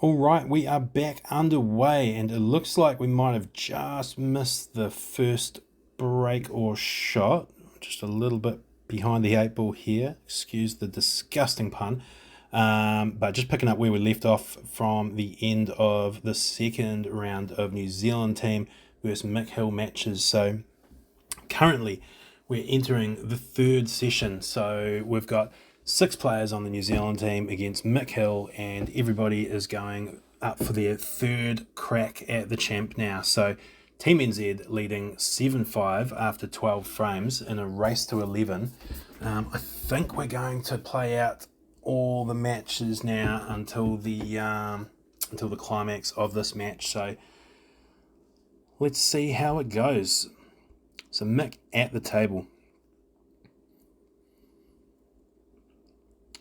All right, we are back underway, and it looks like we might have just missed the first break or shot. Just a little bit behind the eight ball here. Excuse the disgusting pun. But just picking up where we left off from the end of the second round of New Zealand team versus McKill matches. So currently we're entering the third session. So we've got 6 players on the New Zealand team against McKill, and everybody is going up for their third crack at the champ now. So Team NZ leading 7-5 after 12 frames in a race to 11. I think we're going to play out all the matches now until the climax of this match. So let's see how it goes. So Mick at the table.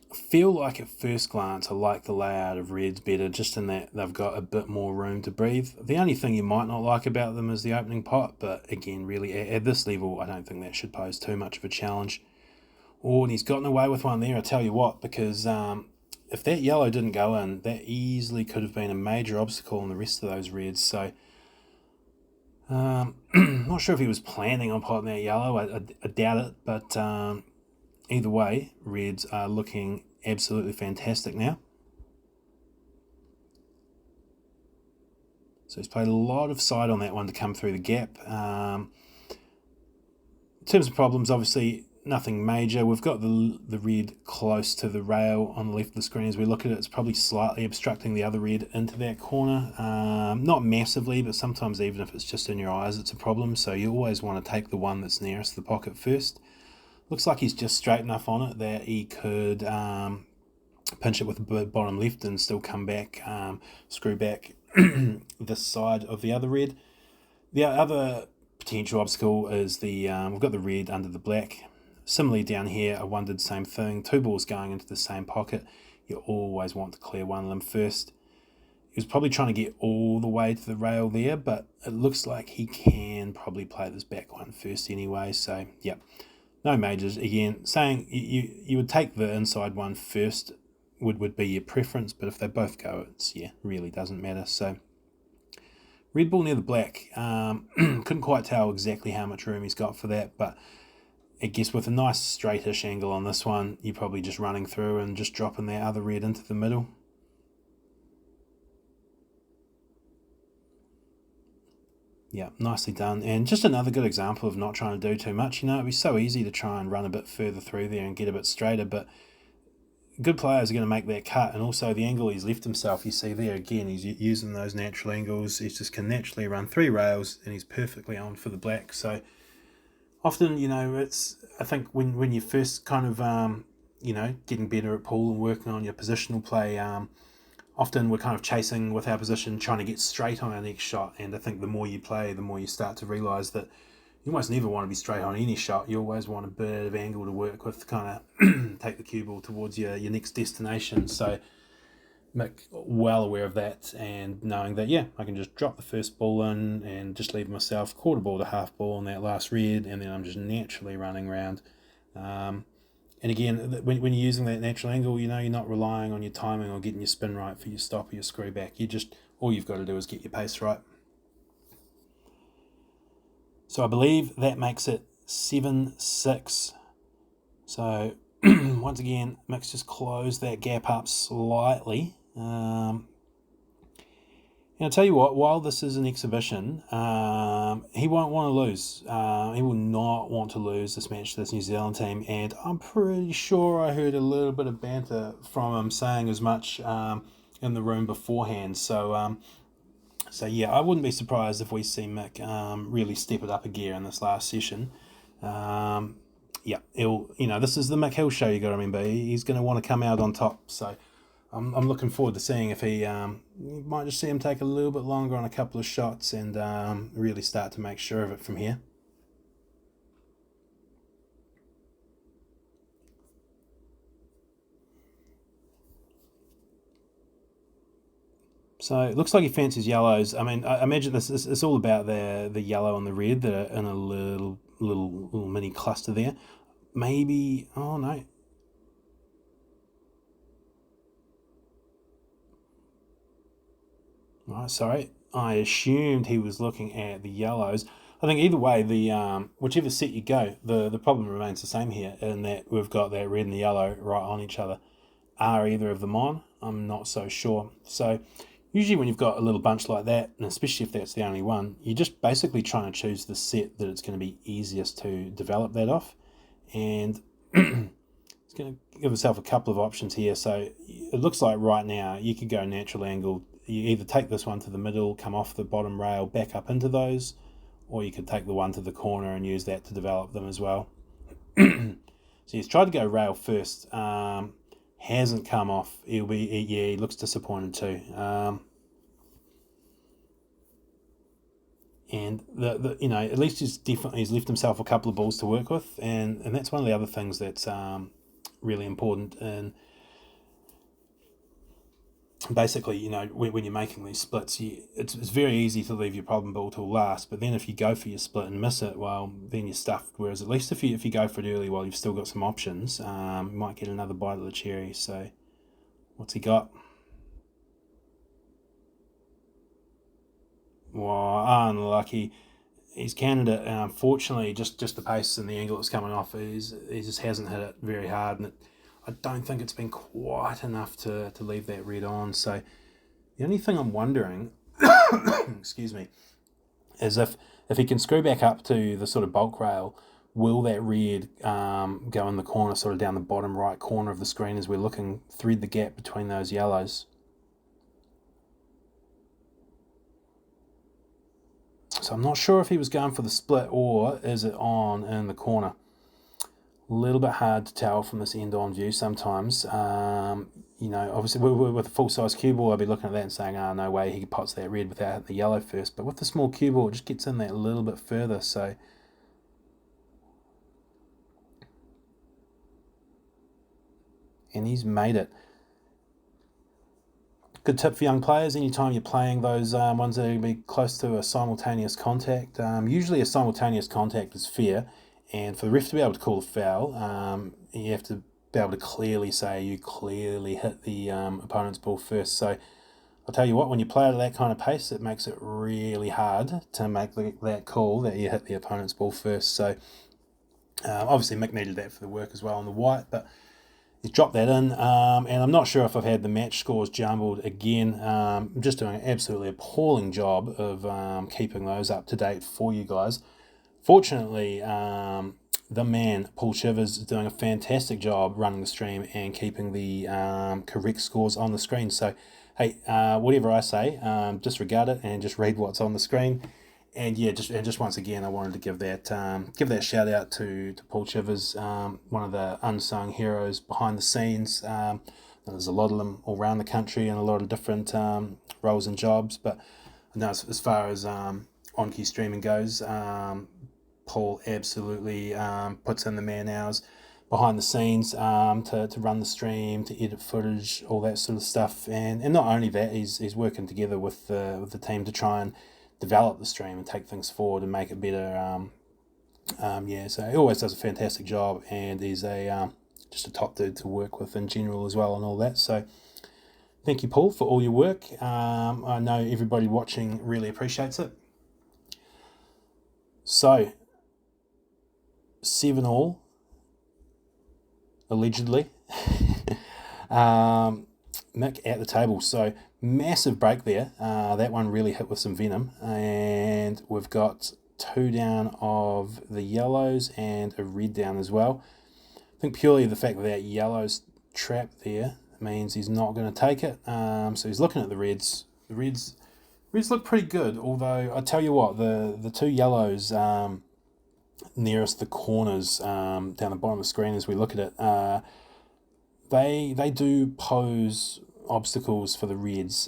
I feel like at first glance I like the layout of Reds better, just in that they've got a bit more room to breathe. The only thing you might not like about them is the opening pot, but again, really at this level I don't think that should pose too much of a challenge. Oh, and he's gotten away with one there, I tell you what, because if that yellow didn't go in, that easily could have been a major obstacle in the rest of those Reds. So not sure if he was planning on potting that yellow. I doubt it, but either way, Reds are looking absolutely fantastic now. So he's played a lot of side on that one to come through the gap. In terms of problems, obviously nothing major. We've got the red close to the rail on the left of the screen as we look at it. It's probably slightly obstructing the other red into that corner. Not massively, but sometimes even if it's just in your eyes, it's a problem. So you always want to take the one that's nearest the pocket first. Looks like he's just straight enough on it that he could pinch it with the bottom left and still come back, screw back this side of the other red. The other potential obstacle is we've got the red under the black. Similarly down here, I wondered the same thing. 2 balls going into the same pocket. You always want to clear one of them first. He was probably trying to get all the way to the rail there, but it looks like he can probably play this back one first anyway. So, yeah, no majors. Again, saying you would take the inside one first would be your preference, but if they both go, it's, really doesn't matter. So, red ball near the black. Couldn't quite tell exactly how much room he's got for that, but I guess with a nice straightish angle on this one, you're probably just running through and just dropping that other red into the middle. Yeah, nicely done. And just another good example of not trying to do too much. It'd be so easy to try and run a bit further through there and get a bit straighter, but good players are going to make that cut. And also the angle he's left himself, you see there again, he's using those natural angles. He just can naturally run 3 rails and he's perfectly on for the black. So often, I think when you first kind of, getting better at pool and working on your positional play, often we're kind of chasing with our position, trying to get straight on our next shot. And I think the more you play, the more you start to realise that you almost never want to be straight on any shot. You always want a bit of angle to work with to kind of take the cue ball towards your next destination. So Mick, well aware of that and knowing that, I can just drop the first ball in and just leave myself quarter ball to half ball on that last red, and then I'm just naturally running around. And again, when you're using that natural angle, you're not relying on your timing or getting your spin right for your stop or your screw back. All you've got to do is get your pace right. So I believe that makes it 7-6. So once again, Mick's just closed that gap up slightly. And I'll tell you what, while this is an exhibition, he won't want to lose. He will not want to lose this match to this New Zealand team, and I'm pretty sure I heard a little bit of banter from him saying as much in the room beforehand. So I wouldn't be surprised if we see Mick really step it up a gear in this last session. This is the McKill show, you got to remember. He's going to want to come out on top, so I'm looking forward to seeing if you might just see him take a little bit longer on a couple of shots and really start to make sure of it from here. So it looks like he fancies yellows. I mean, I imagine this is all about the yellow and the red that are in a little mini cluster there. Maybe, oh no. Right, sorry. I assumed he was looking at the yellows. I think either way, the whichever set you go, the problem remains the same here in that we've got that red and the yellow right on each other. Are either of them on? I'm not so sure. So usually when you've got a little bunch like that, and especially if that's the only one, you're just basically trying to choose the set that it's going to be easiest to develop that off. And it's going to give yourself a couple of options here. So it looks like right now you could go natural angle. You either take this one to the middle, come off the bottom rail, back up into those, or you could take the one to the corner and use that to develop them as well. So he's tried to go rail first. Hasn't come off. He looks disappointed too. And at least he's left himself a couple of balls to work with, and that's one of the other things that's really important. And basically, when you're making these splits, it's very easy to leave your problem ball till last. But then if you go for your split and miss it, well, then you're stuffed. Whereas at least if you go for it early, while you've still got some options, you might get another bite of the cherry. So, what's he got? Well, unlucky. He's counted it, and unfortunately, just the pace and the angle it's coming off, he just hasn't hit it very hard, and I don't think it's been quite enough to leave that red on. So the only thing I'm wondering, excuse me, is if he can screw back up to the sort of bulk rail, will that red go in the corner, sort of down the bottom right corner of the screen as we're looking, thread the gap between those yellows. So I'm not sure if he was going for the split or is it on in the corner. A little bit hard to tell from this end-on view sometimes. Obviously with a full-size cue ball, I'd be looking at that and saying, no way he pots that red without hitting the yellow first. But with the small cue ball, it just gets in there a little bit further. So, and he's made it. Good tip for young players, anytime you're playing those ones that are going to be close to a simultaneous contact, usually a simultaneous contact is fair, and for the ref to be able to call a foul, you have to be able to clearly say you clearly hit the opponent's ball first. So I'll tell you what, when you play at that kind of pace, it makes it really hard to make that call that you hit the opponent's ball first. So obviously Mick needed that for the work as well on the white, but he's dropped that in, and I'm not sure if I've had the match scores jumbled again. I'm just doing an absolutely appalling job of keeping those up to date for you guys. Fortunately, the man, Paul Shivers, is doing a fantastic job running the stream and keeping the correct scores on the screen. So, hey, whatever I say, disregard it and just read what's on the screen. And yeah, just once again, I wanted to give that shout out to Paul Chivers, one of the unsung heroes behind the scenes. There's a lot of them all around the country and a lot of different roles and jobs. But no, as far as on-key streaming goes, Paul absolutely puts in the man hours behind the scenes to run the stream, to edit footage, all that sort of stuff. And not only that, he's working together with the team to try and develop the stream and take things forward and make it better. So he always does a fantastic job, and he's just a top dude to work with in general as well and all that. So thank you, Paul, for all your work. I know everybody watching really appreciates it. So 7-all, allegedly. Mick at the table. So massive break there. That one really hit with some venom. And we've got 2 down of the yellows and a red down as well. I think purely the fact that yellow's trapped there means he's not going to take it. So he's looking at the reds. The reds look pretty good, although I tell you what, the 2 yellows nearest the corners down the bottom of the screen as we look at it, they do pose obstacles for the reds.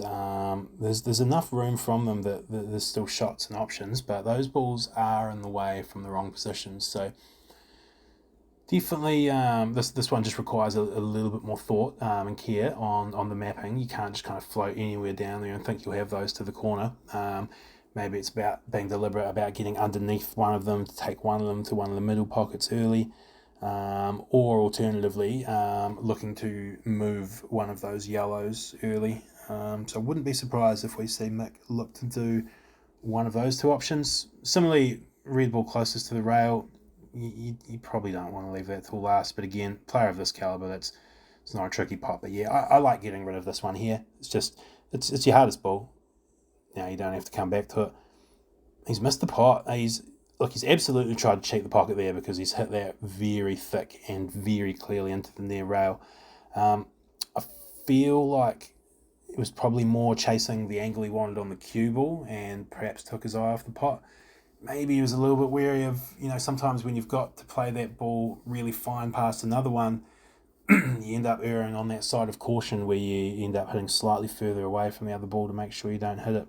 There's enough room from them that there's still shots and options, but those balls are in the way from the wrong positions. So definitely this one just requires a little bit more thought and care on the mapping. You can't just kind of float anywhere down there and think you'll have those to the corner. Maybe it's about being deliberate about getting underneath one of them to take one of them to one of the middle pockets early. Or alternatively, looking to move one of those yellows early. So I wouldn't be surprised if we see Mick look to do one of those two options. Similarly, red ball closest to the rail, you probably don't want to leave that till last. But again, player of this caliber, it's not a tricky pot. But yeah, I like getting rid of this one here. It's your hardest ball. You don't have to come back to it. He's missed the pot. He's absolutely tried to cheat the pocket there because he's hit that very thick and very clearly into the near rail. I feel like it was probably more chasing the angle he wanted on the cue ball and perhaps took his eye off the pot. Maybe he was a little bit wary of, sometimes when you've got to play that ball really fine past another one, you end up erring on that side of caution where you end up hitting slightly further away from the other ball to make sure you don't hit it.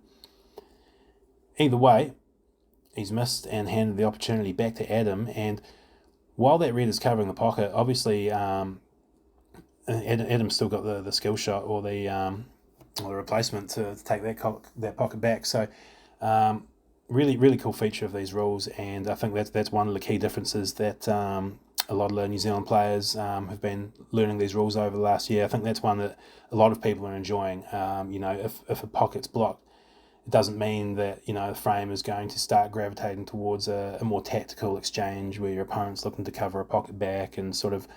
Either way, he's missed and handed the opportunity back to Adam, and while that red is covering the pocket, obviously Adam's still got the skill shot or the replacement to take that pocket back. So really, really cool feature of these rules, and I think that's one of the key differences that a lot of the New Zealand players have been learning these rules over the last year. I think that's one that a lot of people are enjoying. If a pocket's blocked, it doesn't mean that the frame is going to start gravitating towards a more tactical exchange where your opponent's looking to cover a pocket back and sort of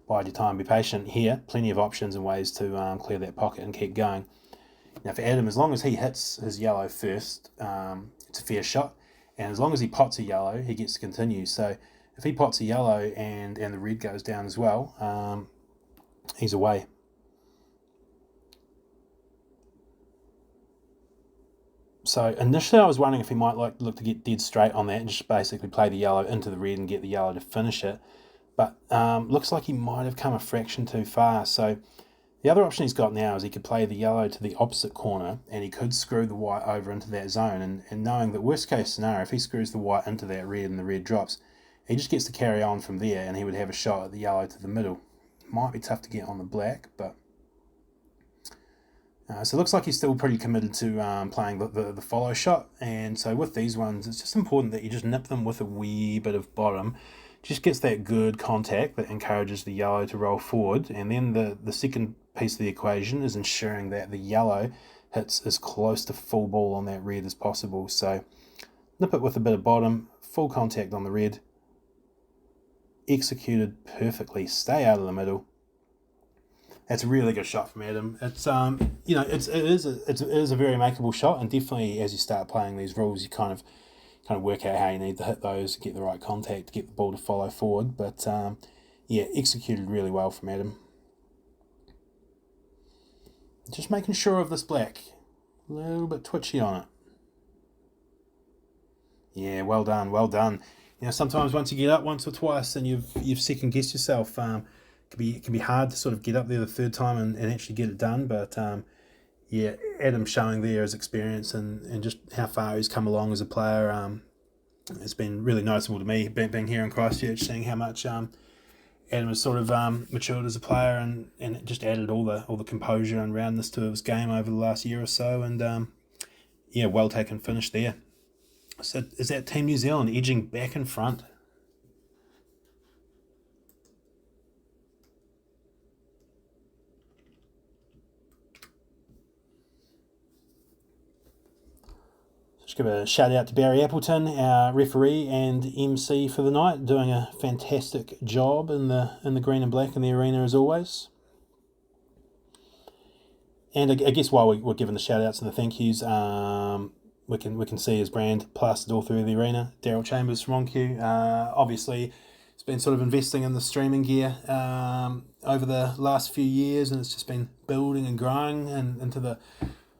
bide your time, be patient. Here, plenty of options and ways to clear that pocket and keep going. Now for Adam, as long as he hits his yellow first, it's a fair shot, and as long as he pots a yellow, he gets to continue. So if he pots a yellow and the red goes down as well, he's away. So initially I was wondering if he might look to get dead straight on that and just basically play the yellow into the red and get the yellow to finish it. But looks like he might have come a fraction too far. So the other option he's got now is he could play the yellow to the opposite corner and he could screw the white over into that zone. And knowing that worst case scenario, if he screws the white into that red and the red drops, he just gets to carry on from there and he would have a shot at the yellow to the middle. Might be tough to get on the black, but... so it looks like he's still pretty committed to playing the follow shot. And so with these ones, it's just important that you just nip them with a wee bit of bottom. Just gets that good contact that encourages the yellow to roll forward. And then the second piece of the equation is ensuring that the yellow hits as close to full ball on that red as possible. So nip it with a bit of bottom, full contact on the red, executed perfectly, stay out of the middle. That's a really good shot from Adam. It's it is a very makeable shot, and definitely as you start playing these rules, you kind of work out how you need to hit those, get the right contact, get the ball to follow forward. But executed really well from Adam. Just making sure of this black, a little bit twitchy on it. Yeah, well done, well done. Sometimes once you get up once or twice and you've second guessed yourself. It can be hard to sort of get up there the third time and actually get it done, but Adam showing there his experience and just how far he's come along as a player. It's been really noticeable to me being here in Christchurch, seeing how much Adam has sort of matured as a player and it just added all the composure and roundness to his game over the last year or so. And well taken finish there. So is that Team New Zealand edging back in front? Just give a shout out to Barry Appleton, our referee and MC for the night, doing a fantastic job in the green and black in the arena as always. And I guess while we're giving the shout outs and the thank yous, we can see his brand plastered all through the arena. Daryl Chambers from OnQ, obviously, has been sort of investing in the streaming gear over the last few years, and it's just been building and growing and into the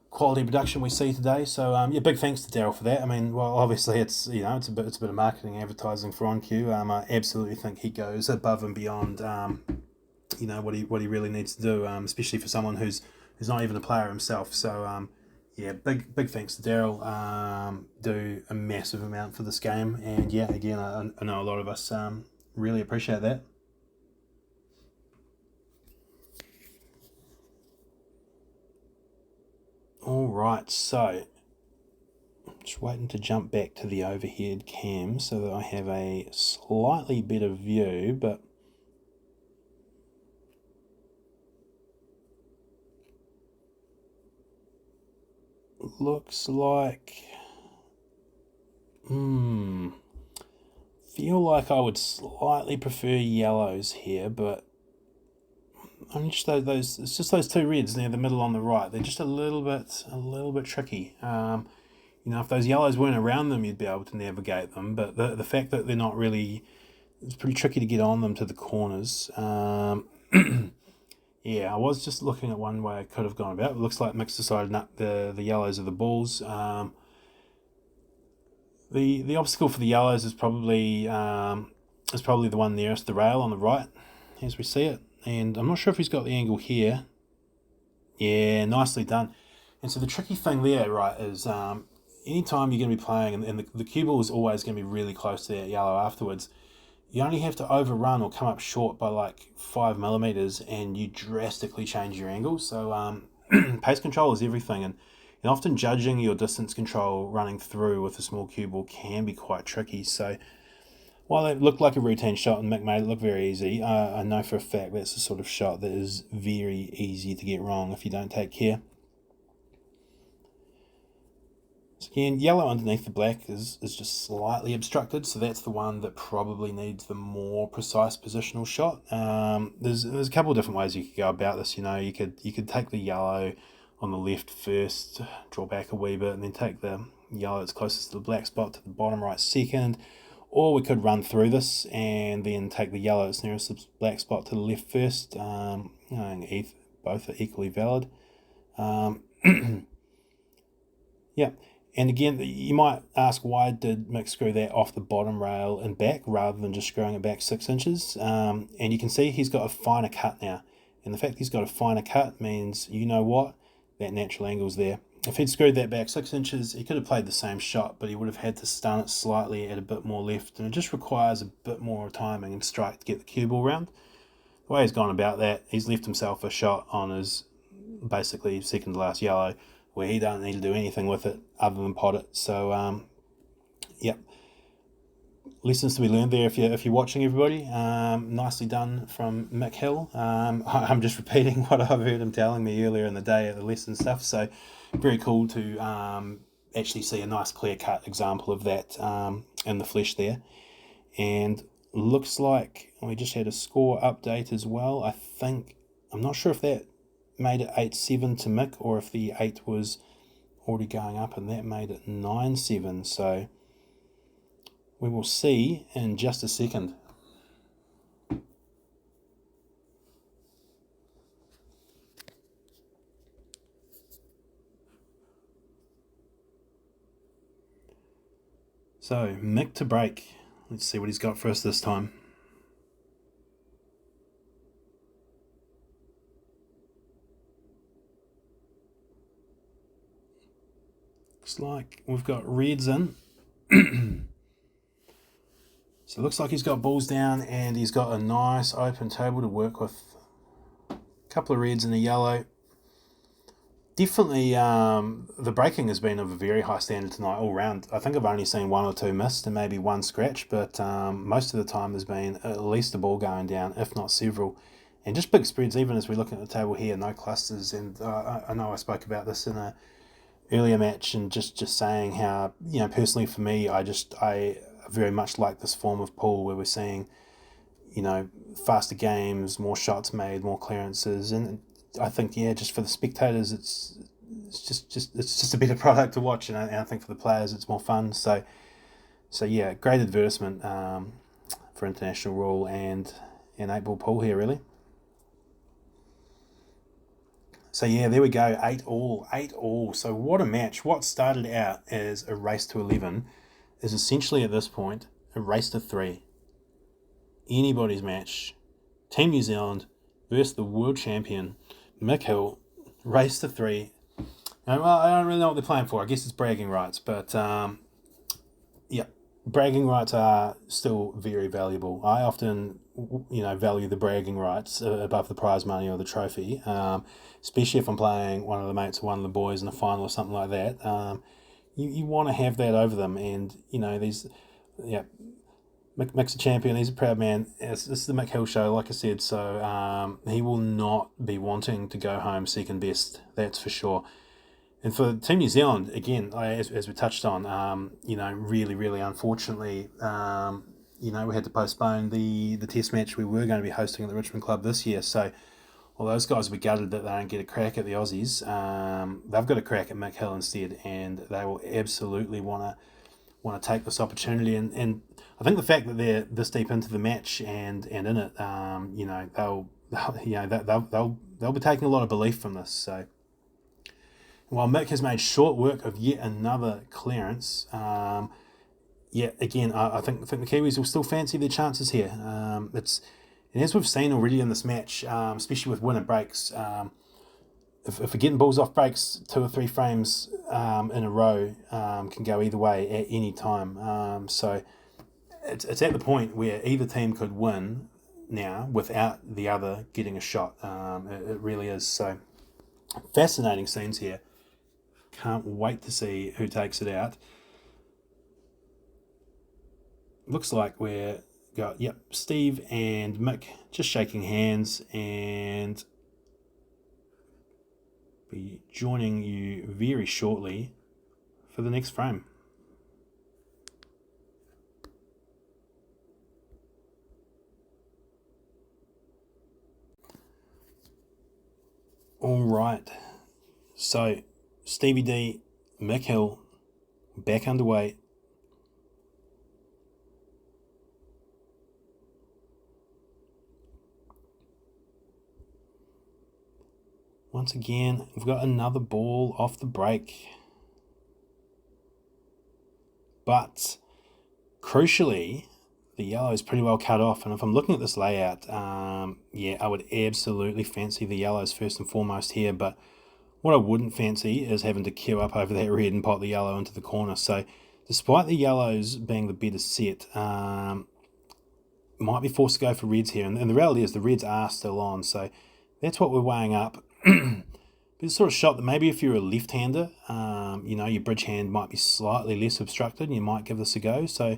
quality production we see today. So big thanks to Daryl for that. I mean, well, obviously it's a bit of marketing, advertising for OnQ. I absolutely think he goes above and beyond what he really needs to do, especially for someone who's not even a player himself. So big thanks to Daryl. Do a massive amount for this game, and again, I know a lot of us really appreciate that. Alright, so just waiting to jump back to the overhead cam so that I have a slightly better view, but looks like... feel like I would slightly prefer yellows here, but only just those. It's just those two reds near the middle on the right. They're just a little bit tricky. If those yellows weren't around them, you'd be able to navigate them. But the fact that they're not really, it's pretty tricky to get on them to the corners. Yeah, I was just looking at one way I could have gone about. It looks like Mick's decided the yellows are the balls. The obstacle for the yellows is probably the one nearest the rail on the right, as we see it. And I'm not sure if he's got the angle here. Yeah, nicely done. And so the tricky thing there, right, is anytime you're going to be playing, and the cue ball is always going to be really close to that yellow afterwards, you only have to overrun or come up short by like 5 millimeters, and you drastically change your angle. So pace control is everything, and often judging your distance control running through with a small cue ball can be quite tricky. So while it looked like a routine shot and Mick made it look very easy, I know for a fact that's the sort of shot that is very easy to get wrong if you don't take care. So again, yellow underneath the black is just slightly obstructed, so that's the one that probably needs the more precise positional shot. There's a couple of different ways you could go about this. You could take the yellow on the left first, draw back a wee bit, and then take the yellow that's closest to the black spot to the bottom right second. Or we could run through this and then take the yellow that's nearest the black spot to the left first. Both are equally valid. Yeah. And again, you might ask, why did Mick screw that off the bottom rail and back rather than just screwing it back 6 inches? And you can see he's got a finer cut now. And the fact he's got a finer cut means, that natural angle's there. If he'd screwed that back 6 inches, he could have played the same shot, but he would have had to stun it slightly at a bit more left. And it just requires a bit more timing and strike to get the cue ball round. The way he's gone about that, he's left himself a shot on his basically second to last yellow, where he don't need to do anything with it other than pot it. So, lessons to be learned there if you're watching, everybody. Nicely done from McKill. I'm just repeating what I've heard him telling me earlier in the day at the lesson stuff. So very cool to actually see a nice clear-cut example of that in the flesh there. And looks like we just had a score update as well. I'm not sure if that made it 8-7 to Mick, or if the 8 was already going up and that made it 9-7. So we will see in just a second. So Mick to break. Let's see what he's got for us this time. Looks like we've got reds in. So it looks like he's got balls down and he's got a nice open table to work with. A couple of reds and a yellow. Definitely the breaking has been of a very high standard tonight all round. I think I've only seen 1 or 2 missed and maybe 1 scratch, but most of the time there's been at least a ball going down, if not several. And just big spreads, even as we look at the table here, no clusters. And I know I spoke about this in a earlier match, and just saying how, personally for me, I very much like this form of pool where we're seeing, faster games, more shots made, more clearances, and I think just for the spectators, it's just a better product to watch, and I think for the players it's more fun. So great advertisement for international rule and an 8-ball pool here, really. So there we go, 8-all. So what a match. What started out as a race to 11 is essentially at this point a race to 3. Anybody's match. Team New Zealand versus the world champion McKill, race to 3. And I don't really know what they're playing for. I guess it's bragging rights, but bragging rights are still very valuable. I often value the bragging rights above the prize money or the trophy, especially if I'm playing one of the mates or one of the boys in a final or something like that. You want to have that over them, and Mick's a champion, he's a proud man. This is the McKill show, like I said, so he will not be wanting to go home second best, that's for sure. And for Team New Zealand, again, as we touched on, really, really unfortunately, we had to postpone the test match we were going to be hosting at the Richmond Club this year. So, well, those guys will be gutted that they don't get a crack at the Aussies. They've got a crack at McKill instead, and they will absolutely want to take this opportunity. And I think the fact that they're this deep into the match and in it, they'll be taking a lot of belief from this. So, while Mick has made short work of yet another clearance, again, I think the Kiwis will still fancy their chances here. And as we've seen already in this match, especially with winner breaks, if we're getting balls off breaks 2 or 3 frames in a row, can go either way at any time. So it's at the point where either team could win now without the other getting a shot. It really is. So fascinating scenes here. Can't wait to see who takes it out. Looks like we're got Steve and Mick just shaking hands, and be joining you very shortly for the next frame. All right, so Stevie D, McKill, back underway. Once again, we've got another ball off the break. But crucially, the yellow is pretty well cut off. And if I'm looking at this layout, I would absolutely fancy the yellows first and foremost here. But what I wouldn't fancy is having to queue up over that red and pot the yellow into the corner. So despite the yellows being the better set, might be forced to go for reds here. And the reality is the reds are still on. So that's what we're weighing up. It's sort of shot that maybe if you're a left-hander, your bridge hand might be slightly less obstructed and you might give this a go. So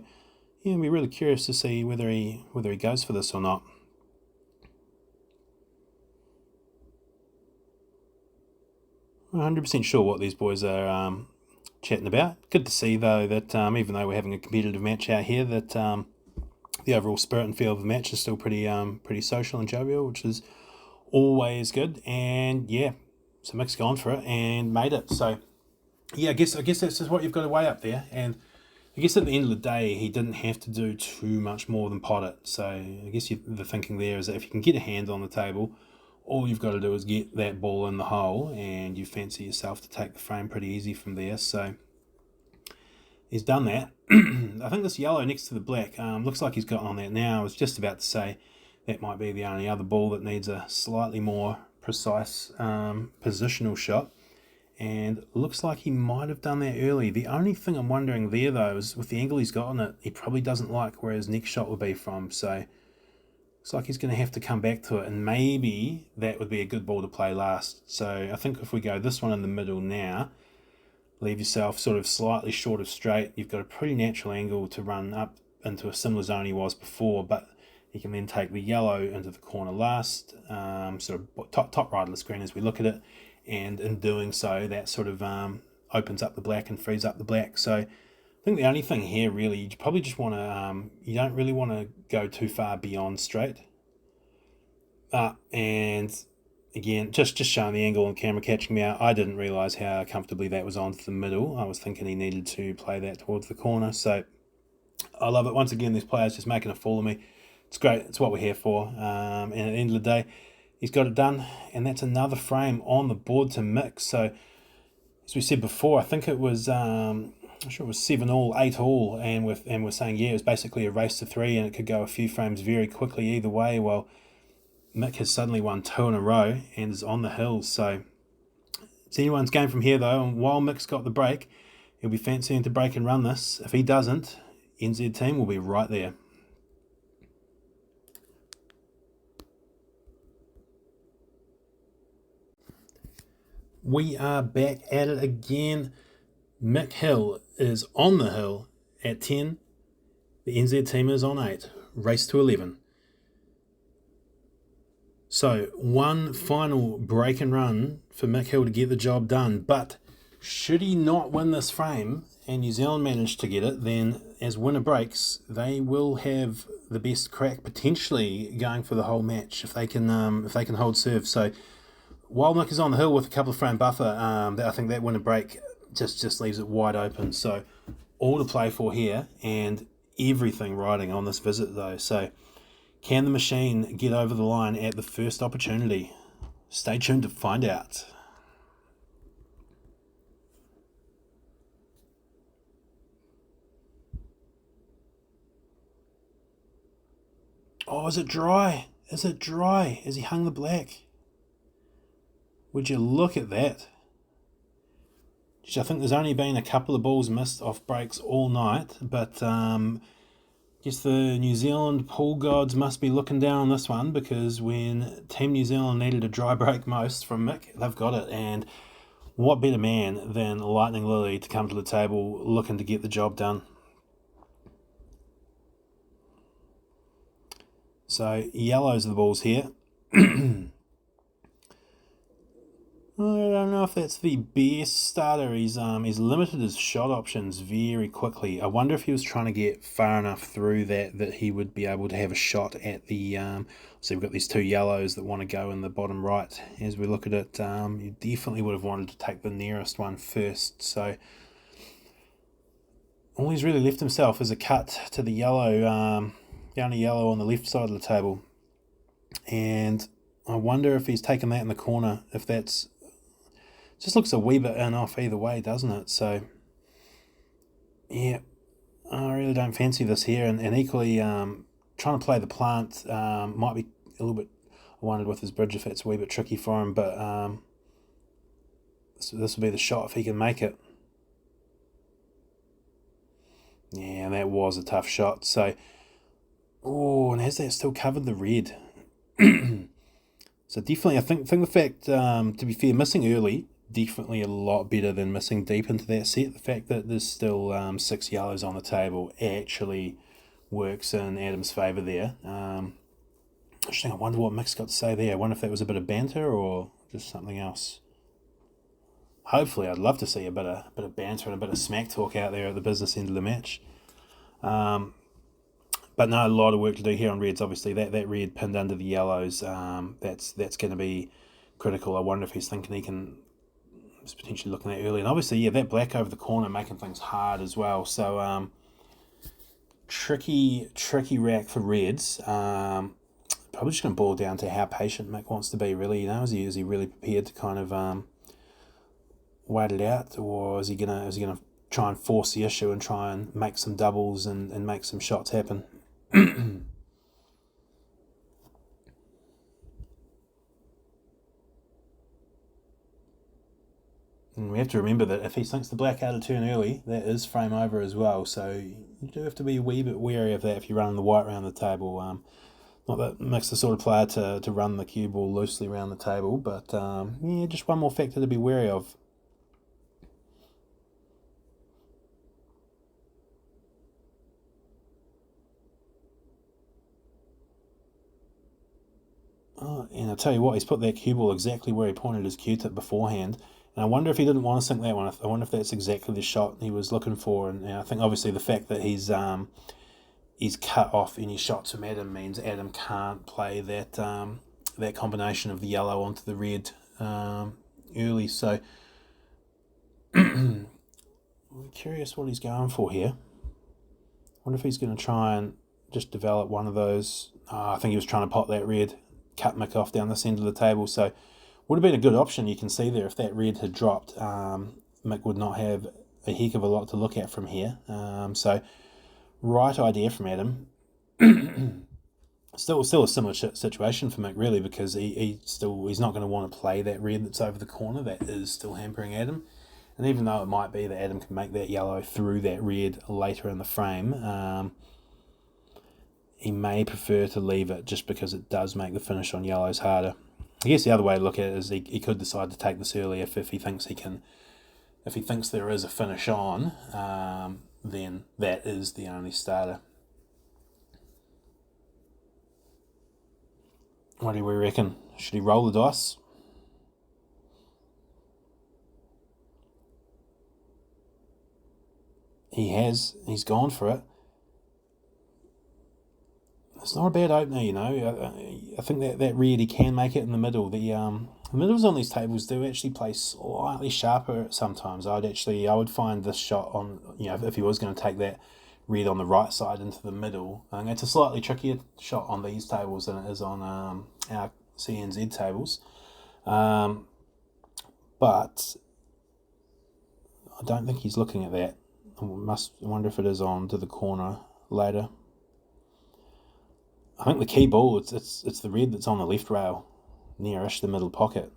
I'll be really curious to see whether he goes for this or not. I'm 100% sure what these boys are chatting about. Good to see, though, that even though we're having a competitive match out here, that the overall spirit and feel of the match is still pretty social and jovial, which is always good. And so Mick's gone for it and made it. So I guess that's just what you've got to weigh up there. And I guess at the end of the day, he didn't have to do too much more than pot it. So I guess the thinking there is that if you can get a hand on the table, all you've got to do is get that ball in the hole, and you fancy yourself to take the frame pretty easy from there. So he's done that. I think this yellow next to the black looks like he's got on that now. I was just about to say that might be the only other ball that needs a slightly more precise positional shot. And looks like he might have done that early. The only thing I'm wondering there, though, is with the angle he's got on it, he probably doesn't like where his next shot would be from. So looks like he's going to have to come back to it, and maybe that would be a good ball to play last. So I think if we go this one in the middle now, leave yourself sort of slightly short of straight, you've got a pretty natural angle to run up into a similar zone he was before, but you can then take the yellow into the corner last, sort of top right of the screen as we look at it, and in doing so, that sort of opens up the black and frees up the black. So I think the only thing here really, you probably just want to, you don't really want to go too far beyond straight. And again, just showing the angle on camera catching me out, I didn't realise how comfortably that was onto the middle. I was thinking he needed to play that towards the corner. So I love it. Once again, these players just making a fool of me. It's great. It's what we're here for. And at the end of the day, he's got it done. And that's another frame on the board to Mick. So as we said before, I think it was, I'm sure it was 7-all, 8-all. And we're saying, it was basically a race to 3 and it could go a few frames very quickly either way. Well, Mick has suddenly won 2 in a row and is on the hills. So it's anyone's game from here, though. And while Mick's got the break, he'll be fancying to break and run this. If he doesn't, NZ team will be right there. We are back at it again. McKill is on the hill at 10. The NZ team is on 8. Race to 11. So one final break and run for McKill to get the job done. But Should he not win this frame and New Zealand manage to get it, then as winner breaks, they will have the best crack potentially going for the whole match if they can hold serve. So while Mick is on the hill with a couple of frame buffer, I think that winner break just leaves it wide open. So all to play for here, and everything riding on this visit though. So can the machine get over the line at the first opportunity? Stay tuned to find out. Oh, is it dry? Is it dry? Has he hung the black? Would you look at that? I think there's only been a couple of balls missed off breaks all night, but guess the New Zealand pool gods must be looking down on this one, because when Team New Zealand needed a dry break most from Mick, they've got it. And what better man than Lightning Lily to come to the table looking to get the job done? So yellows are the balls here. I don't know if that's the best starter. He's limited his shot options very quickly. I wonder if he was trying to get far enough through that he would be able to have a shot at the. So we've got these two yellows that want to go in the bottom right. As we look at it, you definitely would have wanted to take the nearest one first. So all he's really left himself is a cut to the yellow, down a yellow on the left side of the table, and I wonder if he's taken that in the corner. If that's just looks a wee bit in off either way, doesn't it? So yeah, I really don't fancy this here, and equally trying to play the plant might be a little bit. I wondered with his bridge if it's a wee bit tricky for him, but this will be the shot if he can make it. Yeah, that was a tough shot. So, oh, and has that still covered the red? So definitely, I think the fact, to be fair, missing early, definitely a lot better than missing deep into that set. The fact that there's still 6 yellows on the table actually works in Adam's favour there. Interesting, I wonder what Mick's got to say there. I wonder if that was a bit of banter or just something else. Hopefully, I'd love to see a bit of banter and a bit of smack talk out there at the business end of the match. But no, a lot of work to do here on reds. Obviously, that red pinned under the yellows, that's going to be critical. I wonder if he's thinking he's potentially looking at early. And obviously, yeah, that black over the corner making things hard as well. So, tricky rack for reds. Probably just going to boil down to how patient Mick wants to be, really. Is he really prepared to kind of wait it out, or is he gonna try and force the issue and try and make some doubles and make some shots happen? And we have to remember that if he sinks the black out of turn early, that is frame over as well. So you do have to be a wee bit wary of that if you're running the white around the table. Not that Mick's the sort of player to run the cue ball loosely around the table, but yeah, just one more factor to be wary of. Oh, and I'll tell you what, he's put that cue ball exactly where he pointed his Q-tip beforehand. And I wonder if he didn't want to sink that one. I wonder if that's exactly the shot he was looking for. And I think obviously the fact that he's cut off any shots from Adam means Adam can't play that that combination of the yellow onto the red early. So I'm curious what he's going for here. I wonder if he's going to try and just develop one of those. I think he was trying to pot that red, cut Mick off down this end of the table. So would have been a good option. You can see there, if that red had dropped, Mick would not have a heck of a lot to look at from here. So right idea from Adam. Still a similar situation for Mick, really, because he's not going to want to play that red that's over the corner. That is still hampering Adam. And even though it might be that Adam can make that yellow through that red later in the frame, he may prefer to leave it just because it does make the finish on yellows harder. I guess the other way to look at it is he could decide to take this early if he thinks he can. If he thinks there is a finish on, then that is the only starter. What do we reckon? Should he roll the dice? He's gone for it. It's not a bad opener, you know. I think that really can make it in the middle. The middles on these tables do actually play slightly sharper sometimes. I would find this shot on, if he was going to take that red on the right side into the middle, it's a slightly trickier shot on these tables than it is on our CNZ tables. But I don't think he's looking at that. I wonder if it is on to the corner later. I think the key ball, it's the red that's on the left rail, nearish the middle pocket.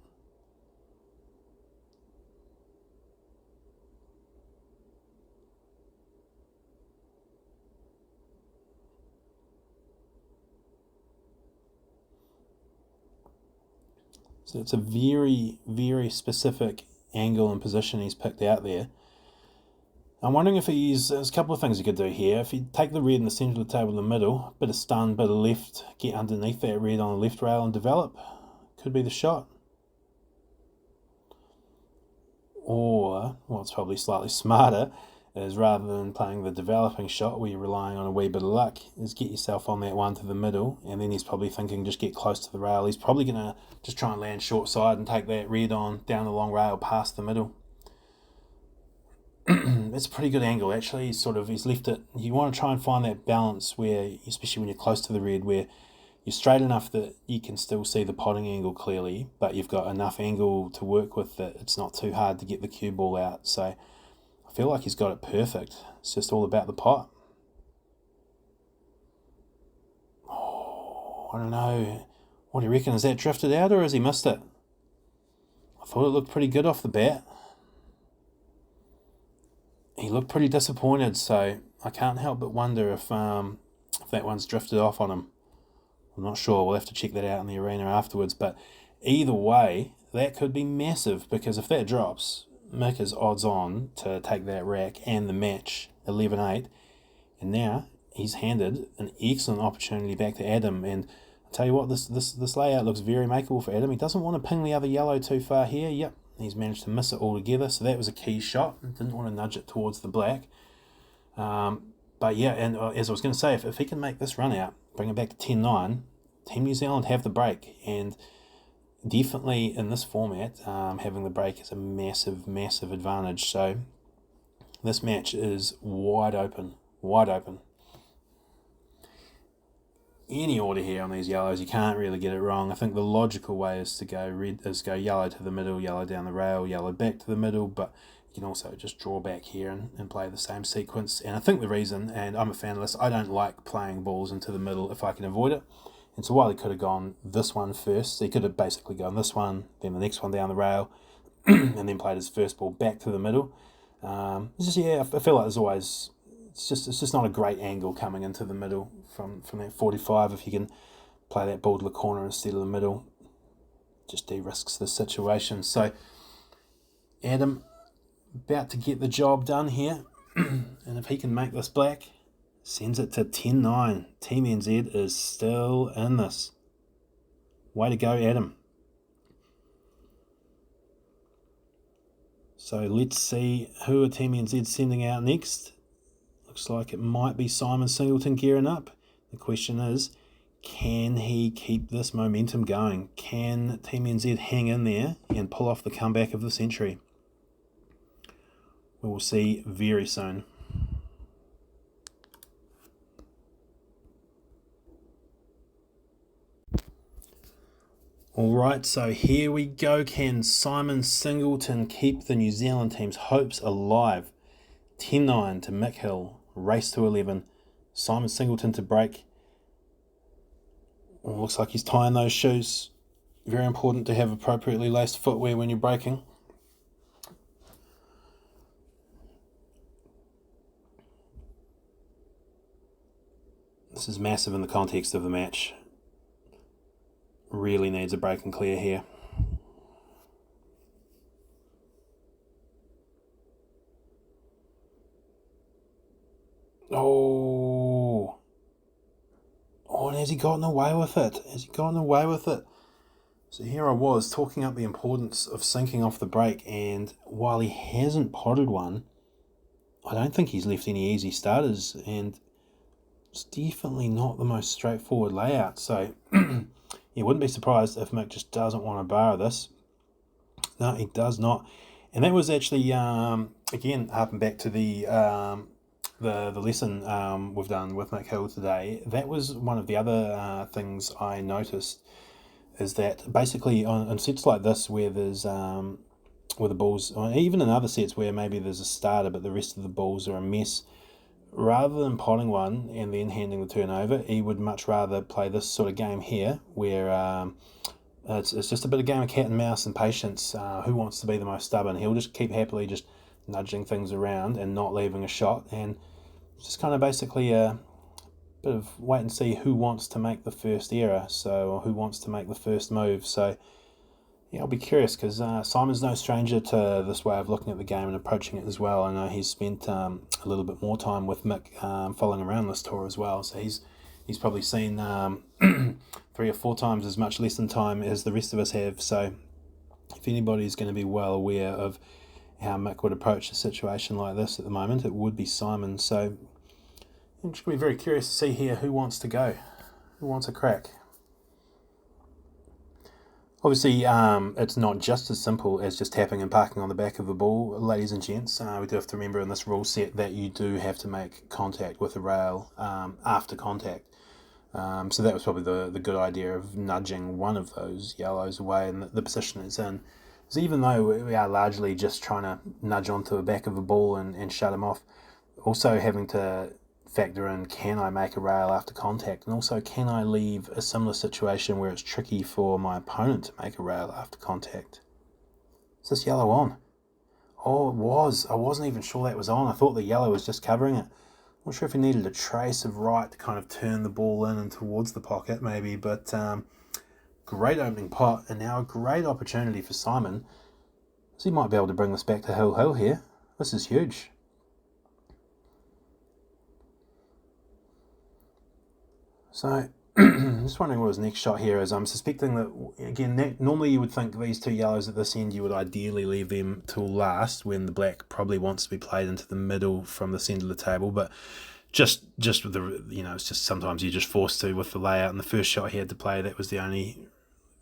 So it's a very, very specific angle and position he's picked out there. I'm wondering if there's a couple of things you could do here. If you take the red in the centre of the table in the middle, bit of stun, bit of left, get underneath that red on the left rail and develop, could be the shot. Or, what's probably slightly smarter, is rather than playing the developing shot where you're relying on a wee bit of luck, is get yourself on that one to the middle, and then he's probably thinking just get close to the rail. He's probably going to just try and land short side and take that red on down the long rail past the middle. It's a pretty good angle actually. He's left it. You want to try and find that balance where, especially when you're close to the red, where you're straight enough that you can still see the potting angle clearly, but you've got enough angle to work with that it's not too hard to get the cue ball out. So I feel like he's got it perfect. It's just all about the pot. Oh, I don't know. What do you reckon? Has that drifted out or has he missed it? I thought it looked pretty good off the bat. He looked pretty disappointed, so I can't help but wonder if that one's drifted off on him. I'm not sure. We'll have to check that out in the arena afterwards. But either way, that could be massive, because if that drops, Mick is odds on to take that rack and the match 11-8. And now he's handed an excellent opportunity back to Adam. And I'll tell you what, this layout looks very makeable for Adam. He doesn't want to ping the other yellow too far here. Yep, he's managed to miss it altogether. So that was a key shot. Didn't want to nudge it towards the black. But yeah, and as I was going to say, if he can make this run out, bring it back to 10-9, Team New Zealand have the break. And definitely in this format, having the break is a massive, massive advantage. So this match is wide open, wide open. Any order here on these yellows, you can't really get it wrong. I think the logical way is to go yellow to the middle, yellow down the rail, yellow back to the middle, but you can also just draw back here and play the same sequence. And I think the reason, and I'm a fan of this, I don't like playing balls into the middle if I can avoid it. And so while he could have gone this one first, he could have basically gone this one, then the next one down the rail, and then played his first ball back to the middle. I feel like there's always, it's just not a great angle coming into the middle from that 45. If you can play that ball to the corner instead of the middle, just de-risks the situation. So Adam about to get the job done here, and if he can make this black, sends it to 10-9. Team NZ is still in this. Way to go, Adam. So let's see who are Team NZ sending out next. Looks like it might be Simon Singleton gearing up. The question is, can he keep this momentum going? Can Team NZ hang in there and pull off the comeback of the century? We will see very soon. Alright, so here we go. Can Simon Singleton keep the New Zealand team's hopes alive? 10-9 to McKill, race to 11. Simon Singleton to break. Well, looks like he's tying those shoes. Very important to have appropriately laced footwear when you're breaking. This is massive in the context of the match. Really needs a break and clear here. Oh, and has he gotten away with it? So here I was talking up the importance of sinking off the break, and while he hasn't potted one, I don't think he's left any easy starters, and it's definitely not the most straightforward layout. So you wouldn't be surprised if Mick just doesn't want to bar this. No, he does not. And that was actually, again, harping back to the lesson we've done with McKill today. That was one of the other things I noticed, is that basically on sets like this where there's where the balls, or even in other sets where maybe there's a starter but the rest of the balls are a mess, rather than potting one and then handing the turn over, he would much rather play this sort of game here where it's just a bit of game of cat and mouse and patience. Who wants to be the most stubborn? He'll just keep happily just nudging things around and not leaving a shot, and just kind of basically a bit of wait and see who wants to make the first error, or who wants to make the first move. So yeah, I'll be curious, because Simon's no stranger to this way of looking at the game and approaching it as well. I know he's spent a little bit more time with Mick following around this tour as well, so he's probably seen 3 or 4 times as much lesson time as the rest of us have. So if anybody's going to be well aware of how Mick would approach a situation like this at the moment, it would be Simon. So I'm just going to be very curious to see here who wants to go, who wants a crack. Obviously, it's not just as simple as just tapping and parking on the back of a ball, ladies and gents. We do have to remember in this rule set that you do have to make contact with the rail after contact. So that was probably the good idea of nudging one of those yellows away and the position it's in. So even though we are largely just trying to nudge onto the back of a ball and shut them off, also having to factor in, can I make a rail after contact, and also can I leave a similar situation where it's tricky for my opponent to make a rail after contact. Is this yellow on? Oh, it was. I wasn't even sure that was on. I thought the yellow was just covering it. Not sure if he needed a trace of right to kind of turn the ball in and towards the pocket maybe, but great opening pot, and now a great opportunity for Simon. So he might be able to bring this back to Hill here. This is huge. So, just wondering what his next shot here is. I'm suspecting that, again, normally you would think these 2 yellows at this end, you would ideally leave them till last, when the black probably wants to be played into the middle from the centre of the table, but just with the, it's just sometimes you're just forced to with the layout, and the first shot he had to play, that was the only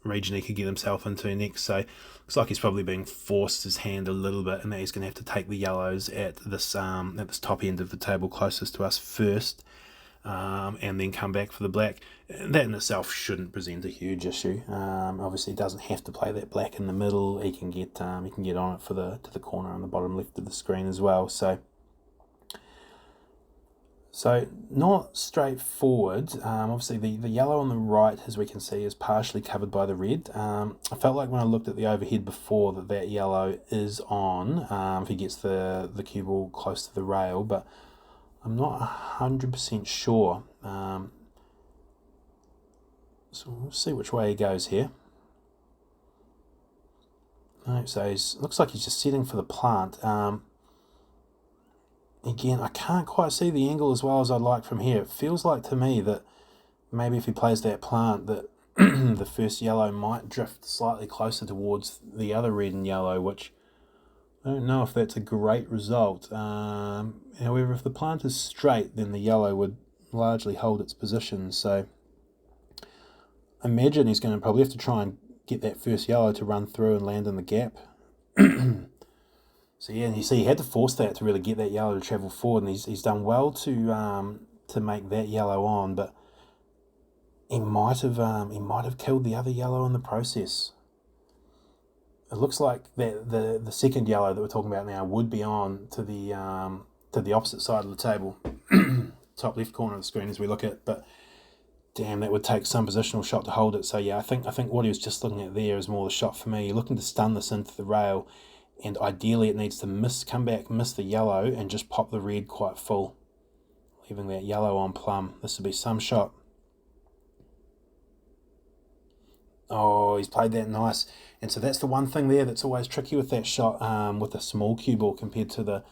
region he could get himself into next. So looks like he's probably being forced his hand a little bit, and that he's going to have to take the yellows at this top end of the table closest to us first. And then come back for the black. That in itself shouldn't present a huge issue. Obviously, he doesn't have to play that black in the middle. He can get on it to the corner on the bottom left of the screen as well. So not straightforward. Obviously, the yellow on the right, as we can see, is partially covered by the red. I felt like when I looked at the overhead before that yellow is on if he gets the cue ball close to the rail, but I'm not 100% sure. So we'll see which way he goes here. No, so looks like he's just setting for the plant. Again, I can't quite see the angle as well as I'd like from here. It feels like to me that maybe if he plays that plant, that the first yellow might drift slightly closer towards the other red and yellow, which I don't know if that's a great result. However, if the plant is straight, then the yellow would largely hold its position. So I imagine he's going to probably have to try and get that first yellow to run through and land in the gap. So yeah, and you see he had to force that to really get that yellow to travel forward, and he's done well to make that yellow on, but he might have killed the other yellow in the process. It looks like that the second yellow that we're talking about now would be on to the opposite side of the table, top left corner of the screen as we look at. But damn, that would take some positional shot to hold it. So yeah, I think what he was just looking at there is more the shot for me. You're looking to stun this into the rail, and ideally it needs to come back, miss the yellow, and just pop the red quite full, leaving that yellow on plum. This would be some shot. Oh, he's played that nice. And so that's the one thing there that's always tricky with that shot, with the small cue ball compared to the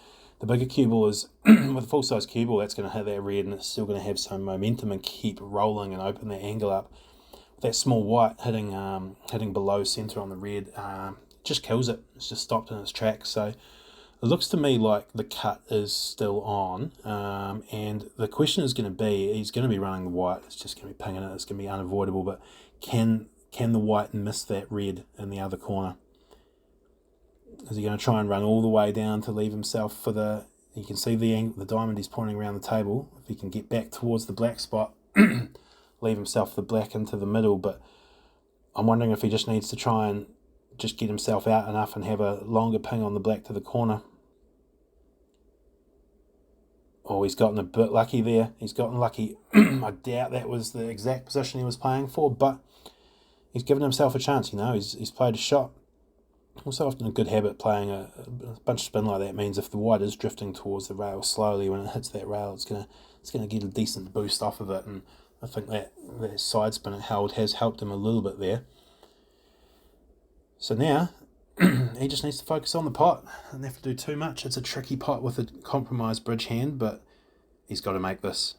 bigger cue ball, is with a full-size cue ball, that's going to hit that red and it's still going to have some momentum and keep rolling and open that angle up. With that small white hitting below centre on the red, just kills it. It's just stopped in its tracks. So It looks to me like the cut is still on, and the question is going to be, he's going to be running the white, it's just going to be pinging it, it's going to be unavoidable, but can the white miss that red in the other corner? Is he going to try and run all the way down to leave himself for the, you can see the diamond he's pointing around the table, if he can get back towards the black spot, leave himself the black into the middle, but I'm wondering if he just needs to try and just get himself out enough and have a longer ping on the black to the corner. Oh, he's gotten a bit lucky there. He's gotten lucky. I doubt that was the exact position he was playing for, but he's given himself a chance, you know. He's played a shot. Also often a good habit playing a bunch of spin like that means if the white is drifting towards the rail slowly, when it hits that rail, it's gonna get a decent boost off of it, and I think that side spin it held has helped him a little bit there. So now he just needs to focus on the pot. Doesn't have to do too much. It's a tricky pot with a compromised bridge hand, but he's got to make this.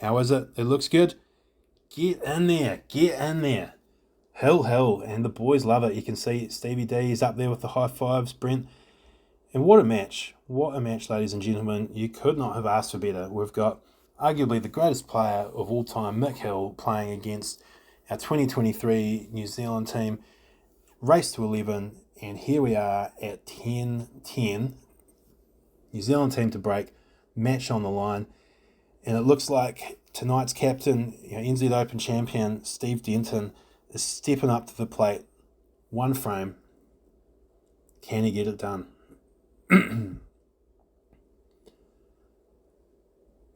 How is it? It looks good. Get in there. Get in there. Hill. And the boys love it. You can see Stevie D is up there with the high fives. Brent. And what a match. What a match, ladies and gentlemen. You could not have asked for better. We've got arguably the greatest player of all time, McKill, playing against our 2023 New Zealand team. Race to 11, and here we are at 10-10. New Zealand team to break, match on the line, and it looks like tonight's captain, NZ Open champion Steve Denton, is stepping up to the plate. One frame. Can he get it done?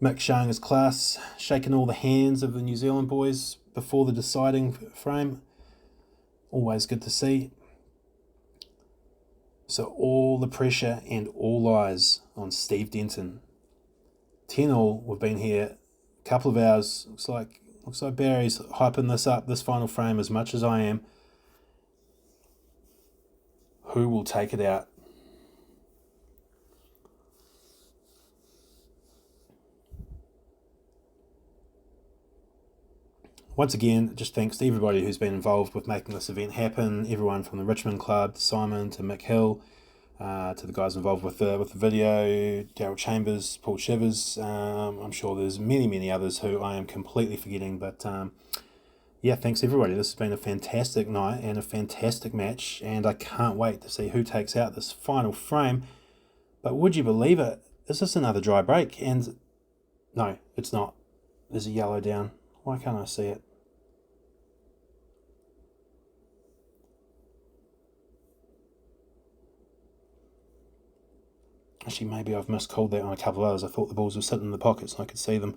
Mick showing his class, shaking all the hands of the New Zealand boys before the deciding frame. Always good to see. So all the pressure and all eyes on Steve Denton. 10-all, we've been here a couple of hours. Looks like Barry's hyping this up, this final frame, as much as I am. Who will take it out? Once again, just thanks to everybody who's been involved with making this event happen. Everyone from the Richmond Club, to Simon, to McKill, to the guys involved with the video, Daryl Chambers, Paul Shivers. I'm sure there's many others who I am completely forgetting, but yeah, thanks everybody. This has been a fantastic night and a fantastic match, and I can't wait to see who takes out this final frame. But would you believe it? Is this another dry break? And no, it's not. There's a yellow down. Why can't I see it? Actually, maybe I've miscalled that on a couple of others. I thought the balls were sitting in the pockets and I could see them.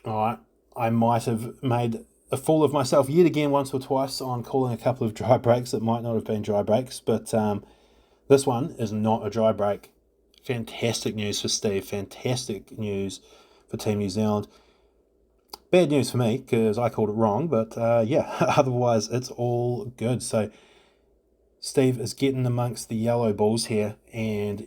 Alright, I might have made a fool of myself yet again once or twice on calling a couple of dry breaks that might not have been dry breaks, but this one is not a dry break. Fantastic news for Steve, fantastic news for Team New Zealand. Bad news for me, because I called it wrong, but yeah, otherwise it's all good. So Steve is getting amongst the yellow balls here, and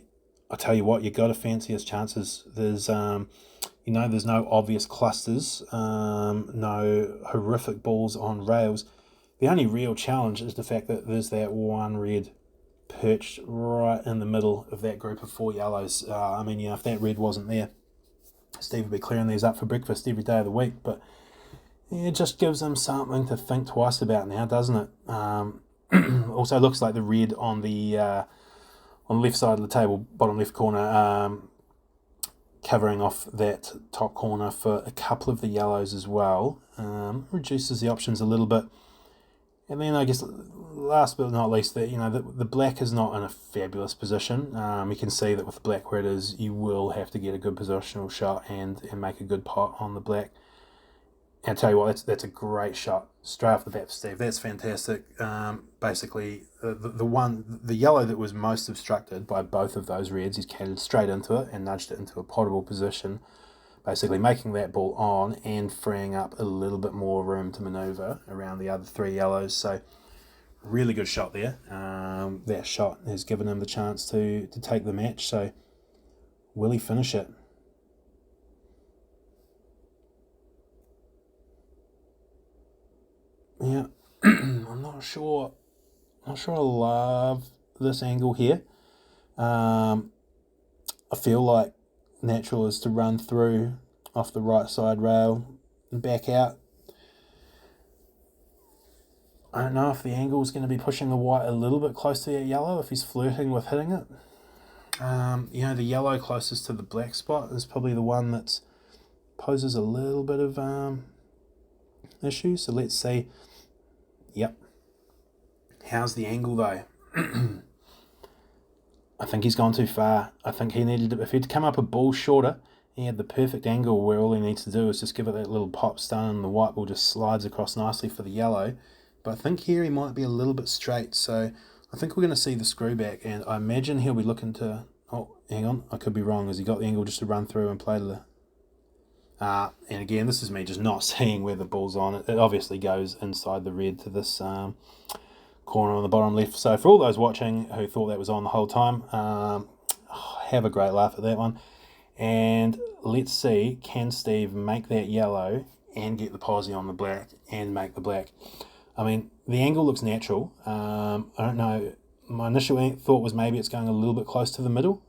I tell you what, you got to fancy his chances. There's there's no obvious clusters, no horrific balls on rails. The only real challenge is the fact that there's that one red perched right in the middle of that group of four yellows. If that red wasn't there, Steve would be clearing these up for breakfast every day of the week. But it just gives him something to think twice about now, doesn't it? Also looks like the red on the left side of the table, bottom left corner, covering off that top corner for a couple of the yellows as well. Reduces the options a little bit. And then I guess last but not least, the black is not in a fabulous position. You can see that with the black where it is, you will have to get a good positional shot and make a good pot on the black. And I tell you what, that's a great shot straight off the bat for Steve. That's fantastic. Basically, the yellow that was most obstructed by both of those reds, he's catted straight into it and nudged it into a potable position, basically making that ball on and freeing up a little bit more room to manoeuvre around the other three yellows. So really good shot there. That shot has given him the chance to take the match. So will he finish it? Yeah, not sure I love this angle here. I feel like natural is to run through off the right side rail and back out. I don't know if the angle is going to be pushing the white a little bit close to that yellow, if he's flirting with hitting it. The yellow closest to the black spot is probably the one that poses a little bit of issue. So let's see. Yep. How's the angle though? I think he's gone too far. I think he needed to, if he'd come up a ball shorter, he had the perfect angle where all he needs to do is just give it that little pop stun and the white ball just slides across nicely for the yellow. But I think here he might be a little bit straight, so I think we're going to see the screw back, and I imagine he'll be looking to... Oh, hang on, I could be wrong. Has he got the angle just to run through and play to the... and again, this is me just not seeing where the ball's on. It obviously goes inside the red to this corner on the bottom left. So for all those watching who thought that was on the whole time, have a great laugh at that one. And let's see, can Steve make that yellow and get the posi on the black and make the black? I mean, the angle looks natural. I don't know. My initial thought was maybe it's going a little bit close to the middle.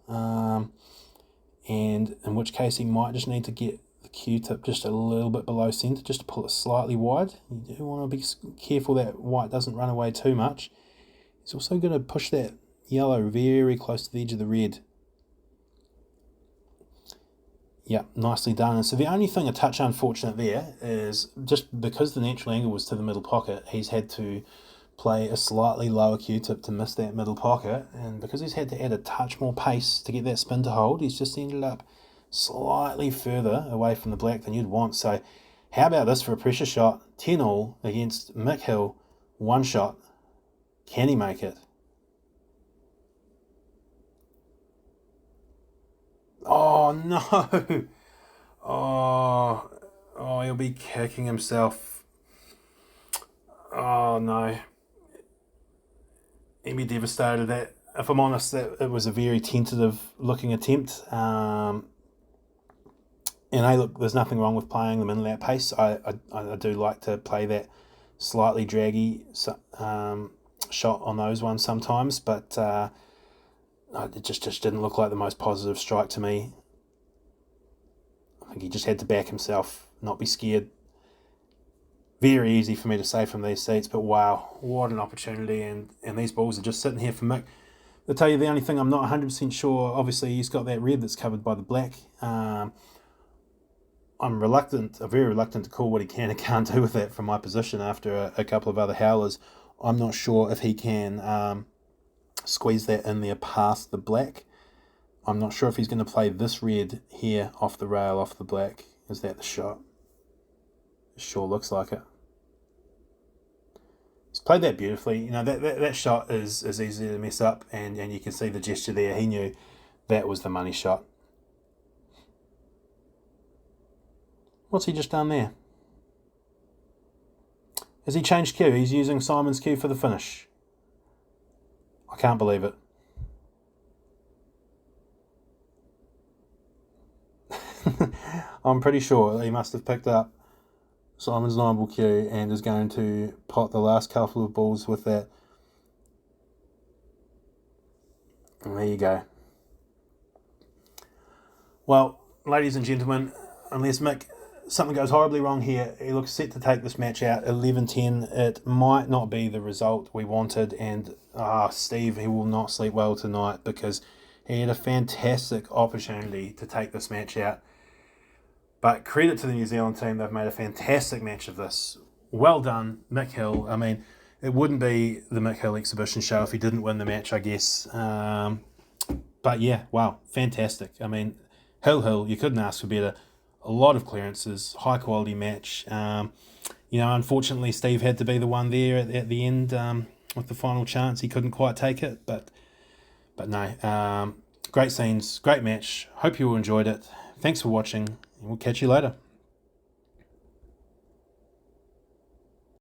And in which case he might just need to get the Q-tip just a little bit below centre, just to pull it slightly wide. You do want to be careful that white doesn't run away too much. He's also going to push that yellow very close to the edge of the red. Yeah, nicely done. And so the only thing a touch unfortunate there is just because the natural angle was to the middle pocket, he's had to play a slightly lower Q-tip to miss that middle pocket. And because he's had to add a touch more pace to get that spin to hold, he's just ended up slightly further away from the black than you'd want. So how about this for a pressure shot? 10-all against McKill, one shot. Can he make it? Oh, no. Oh, he'll be kicking himself. Oh, no. He'd be devastated. That, if I'm honest, that it was a very tentative looking attempt. And hey, look, there's nothing wrong with playing them in that pace. I do like to play that slightly draggy shot on those ones sometimes, but it just didn't look like the most positive strike to me. I think he just had to back himself, not be scared. Very easy for me to say from these seats, but wow, what an opportunity. And these balls are just sitting here for Mick. I'll tell you the only thing I'm not 100% sure, obviously he's got that red that's covered by the black. I'm very reluctant to call what he can and can't do with that from my position after a couple of other howlers. I'm not sure if he can squeeze that in there past the black. I'm not sure if he's going to play this red here off the rail, off the black. Is that the shot? It sure looks like it. He's played that beautifully. You know, that shot is easy to mess up, and you can see the gesture there. He knew that was the money shot. What's he just done there? Has he changed cue? He's using Simon's cue for the finish. I can't believe it. I'm pretty sure he must have picked up Simon's 9-ball cue and is going to pot the last couple of balls with that. And there you go. Well, ladies and gentlemen, unless Mick, something goes horribly wrong here, he looks set to take this match out 11-10. It might not be the result we wanted, and Steve, he will not sleep well tonight because he had a fantastic opportunity to take this match out. But credit to the New Zealand team, they've made a fantastic match of this. Well done, McKill. I mean, it wouldn't be the McKill exhibition show if he didn't win the match, I guess. But yeah, wow, fantastic. I mean, Hill, you couldn't ask for better. A lot of clearances, high quality match. Unfortunately, Steve had to be the one there at the end with the final chance. He couldn't quite take it, but no. Great scenes, great match. Hope you all enjoyed it. Thanks for watching, and we'll catch you later.